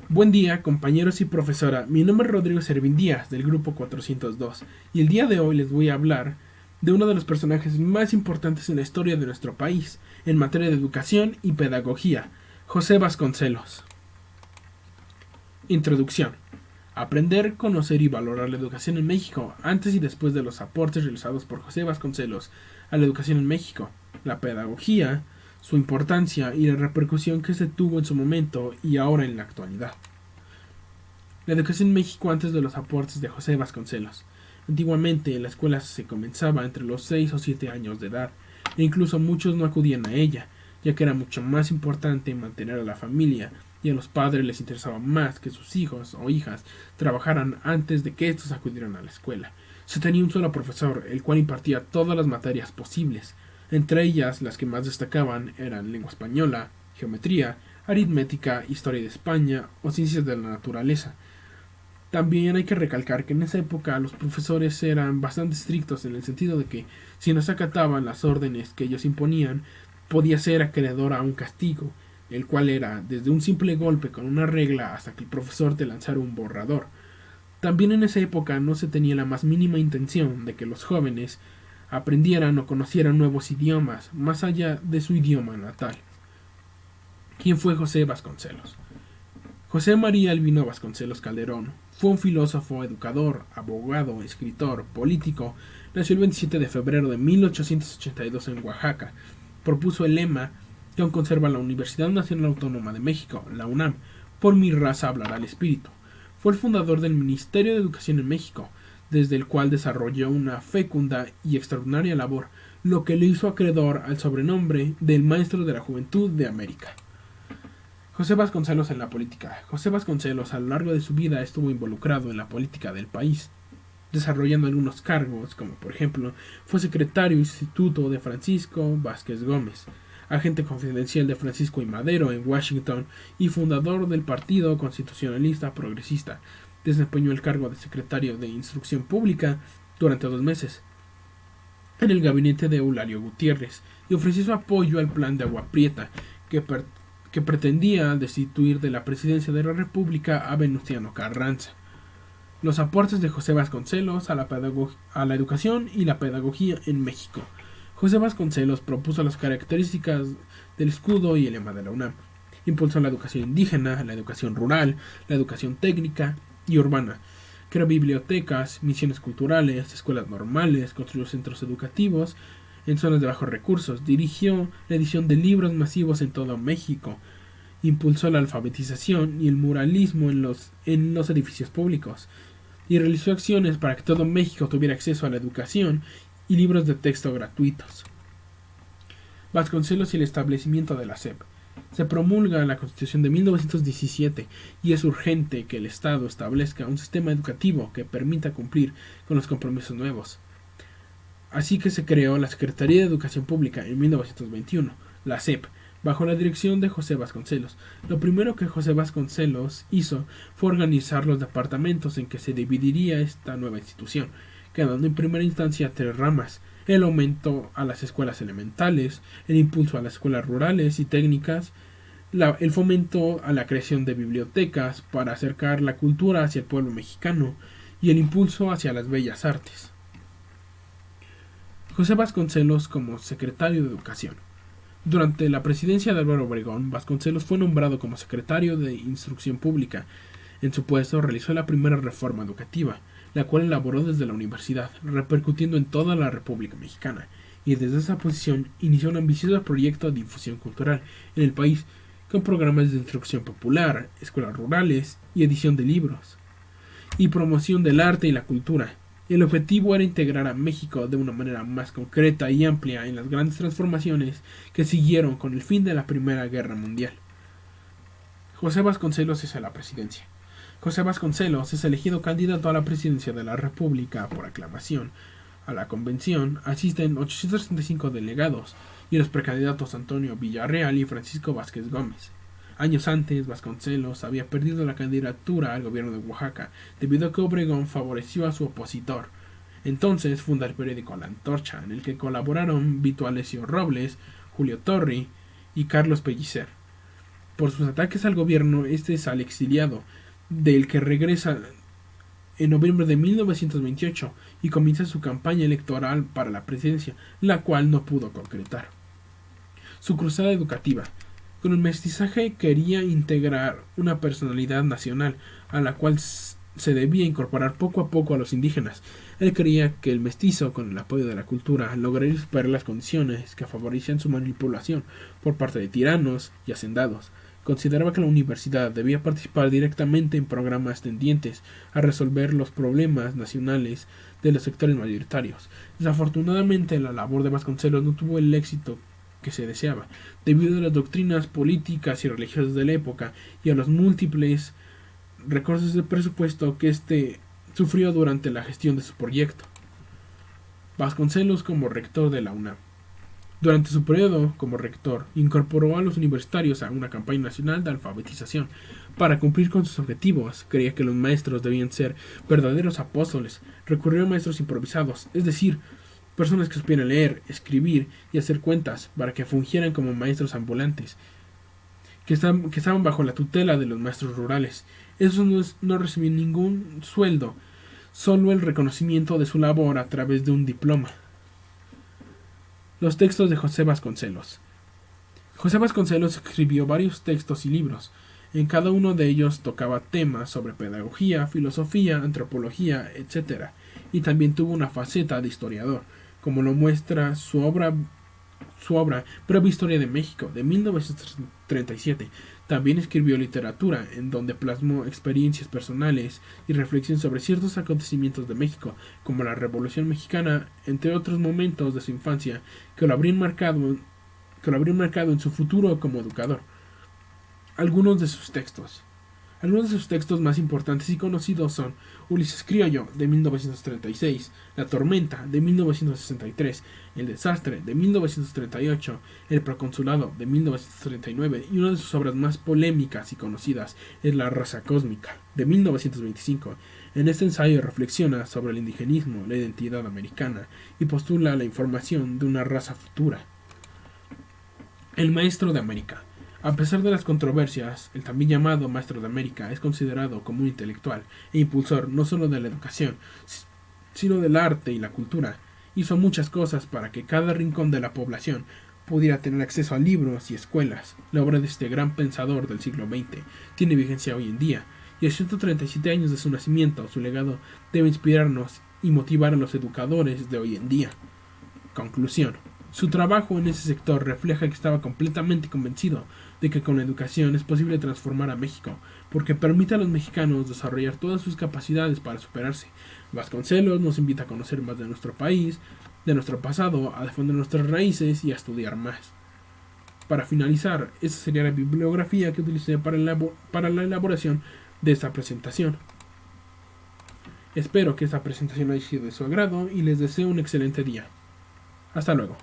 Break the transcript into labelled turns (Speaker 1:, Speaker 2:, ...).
Speaker 1: Buen día, compañeros y profesora. Mi nombre es Rodrigo Servín Díaz, del grupo 402, y el día de hoy les voy a hablar de uno de los personajes más importantes en la historia de nuestro país, en materia de educación y pedagogía, José Vasconcelos. Introducción. Aprender, conocer y valorar la educación en México antes y después de los aportes realizados por José Vasconcelos a la educación en México, la pedagogía, su importancia y la repercusión que se tuvo en su momento y ahora en la actualidad. La educación en México antes de los aportes de José Vasconcelos. Antiguamente la escuela se comenzaba entre los 6 o 7 años de edad, e incluso muchos no acudían a ella, ya que era mucho más importante mantener a la familia, y a los padres les interesaba más que sus hijos o hijas trabajaran antes de que estos acudieran a la escuela. Se tenía un solo profesor, el cual impartía todas las materias posibles. Entre ellas, las que más destacaban eran lengua española, geometría, aritmética, historia de España o ciencias de la naturaleza. También hay que recalcar que en esa época los profesores eran bastante estrictos en el sentido de que si no se acataban las órdenes que ellos imponían, podía ser acreedor a un castigo, el cual era desde un simple golpe con una regla hasta que el profesor te lanzara un borrador. También en esa época no se tenía la más mínima intención de que los jóvenes aprendieran o conocieran nuevos idiomas más allá de su idioma natal. ¿Quién fue José Vasconcelos? José María Albino Vasconcelos Calderón fue un filósofo, educador, abogado, escritor, político. Nació el 27 de febrero de 1882 en Oaxaca. Propuso el lema que aún conserva la Universidad Nacional Autónoma de México, la UNAM: por mi raza hablará el espíritu. Fue el fundador del Ministerio de Educación en México, desde el cual desarrolló una fecunda y extraordinaria labor, lo que le hizo acreedor al sobrenombre del Maestro de la Juventud de América. José Vasconcelos en la política. José Vasconcelos a lo largo de su vida estuvo involucrado en la política del país, desarrollando algunos cargos, como por ejemplo fue secretario instituto de Francisco Vázquez Gómez, agente confidencial de Francisco I. Madero en Washington y fundador del Partido Constitucionalista Progresista. Desempeñó el cargo de secretario de Instrucción Pública durante 2 meses en el gabinete de Eulalio Gutiérrez y ofreció su apoyo al plan de Agua Prieta, que pretendía destituir de la presidencia de la República a Venustiano Carranza. Los aportes de José Vasconcelos a la educación y la pedagogía en México. José Vasconcelos propuso las características del escudo y el lema de la UNAM. Impulsó la educación indígena, la educación rural, la educación técnica y urbana. Creó bibliotecas, misiones culturales, escuelas normales, construyó centros educativos en zonas de bajos recursos, dirigió la edición de libros masivos en todo México, impulsó la alfabetización y el muralismo en los edificios públicos, y realizó acciones para que todo México tuviera acceso a la educación y libros de texto gratuitos. Vasconcelos y el establecimiento de la SEP. Se promulga la Constitución de 1917 y es urgente que el Estado establezca un sistema educativo que permita cumplir con los compromisos nuevos. Así que se creó la Secretaría de Educación Pública en 1921, la SEP, bajo la dirección de José Vasconcelos. Lo primero que José Vasconcelos hizo fue organizar los departamentos en que se dividiría esta nueva institución, quedando en primera instancia 3 ramas: el aumento a las escuelas elementales, el impulso a las escuelas rurales y técnicas, el fomento a la creación de bibliotecas para acercar la cultura hacia el pueblo mexicano y el impulso hacia las bellas artes. José Vasconcelos como secretario de Educación. Durante la presidencia de Álvaro Obregón, Vasconcelos fue nombrado como secretario de Instrucción Pública. En su puesto realizó la primera reforma educativa, la cual elaboró desde la universidad, repercutiendo en toda la República Mexicana, y desde esa posición inició un ambicioso proyecto de difusión cultural en el país, con programas de instrucción popular, escuelas rurales y edición de libros, y promoción del arte y la cultura. El objetivo era integrar a México de una manera más concreta y amplia en las grandes transformaciones que siguieron con el fin de la Primera Guerra Mundial. José Vasconcelos es a la presidencia. José Vasconcelos es elegido candidato a la presidencia de la República por aclamación. A la convención asisten 865 delegados y los precandidatos Antonio Villarreal y Francisco Vázquez Gómez. Años antes, Vasconcelos había perdido la candidatura al gobierno de Oaxaca debido a que Obregón favoreció a su opositor. Entonces funda el periódico La Antorcha, en el que colaboraron Vito Alessio Robles, Julio Torri y Carlos Pellicer. Por sus ataques al gobierno, este sale exiliado, del que regresa en noviembre de 1928 y comienza su campaña electoral para la presidencia, la cual no pudo concretar. Su cruzada educativa. Con el mestizaje quería integrar una personalidad nacional, a la cual se debía incorporar poco a poco a los indígenas. Él creía que el mestizo, con el apoyo de la cultura, lograría superar las condiciones que favorecían su manipulación por parte de tiranos y hacendados. Consideraba que la universidad debía participar directamente en programas tendientes a resolver los problemas nacionales de los sectores mayoritarios. Desafortunadamente, la labor de Vasconcelos no tuvo el éxito que se deseaba, debido a las doctrinas políticas y religiosas de la época y a los múltiples recortes de presupuesto que éste sufrió durante la gestión de su proyecto. Vasconcelos como rector de la UNAM. Durante su periodo como rector, incorporó a los universitarios a una campaña nacional de alfabetización. Para cumplir con sus objetivos, creía que los maestros debían ser verdaderos apóstoles. Recurrió a maestros improvisados, es decir, personas que supieran leer, escribir y hacer cuentas, para que fungieran como maestros ambulantes, que estaban bajo la tutela de los maestros rurales. Esos no recibían ningún sueldo, solo el reconocimiento de su labor a través de un diploma. Los textos de José Vasconcelos. José Vasconcelos escribió varios textos y libros. En cada uno de ellos tocaba temas sobre pedagogía, filosofía, antropología, etc. Y también tuvo una faceta de historiador, como lo muestra su obra Breve Historia de México, de 1937. También escribió literatura, en donde plasmó experiencias personales y reflexión sobre ciertos acontecimientos de México, como la Revolución Mexicana, entre otros momentos de su infancia que lo habrían marcado en su futuro como educador. Algunos de sus textos más importantes y conocidos son Ulises Criollo, de 1936, La Tormenta, de 1963, El Desastre, de 1938, El Proconsulado, de 1939, y una de sus obras más polémicas y conocidas es La Raza Cósmica, de 1925. En este ensayo reflexiona sobre el indigenismo, la identidad americana, y postula la información de una raza futura. El Maestro de América. A pesar de las controversias, el también llamado Maestro de América es considerado como un intelectual e impulsor no solo de la educación, sino del arte y la cultura. Hizo muchas cosas para que cada rincón de la población pudiera tener acceso a libros y escuelas. La obra de este gran pensador del siglo XX tiene vigencia hoy en día, y a 137 años de su nacimiento, su legado debe inspirarnos y motivar a los educadores de hoy en día. Conclusión. Su trabajo en ese sector refleja que estaba completamente convencido de que con la educación es posible transformar a México, porque permite a los mexicanos desarrollar todas sus capacidades para superarse. Vasconcelos nos invita a conocer más de nuestro país, de nuestro pasado, a defender nuestras raíces y a estudiar más. Para finalizar, esa sería la bibliografía que utilicé para la elaboración de esta presentación. Espero que esta presentación haya sido de su agrado y les deseo un excelente día. Hasta luego.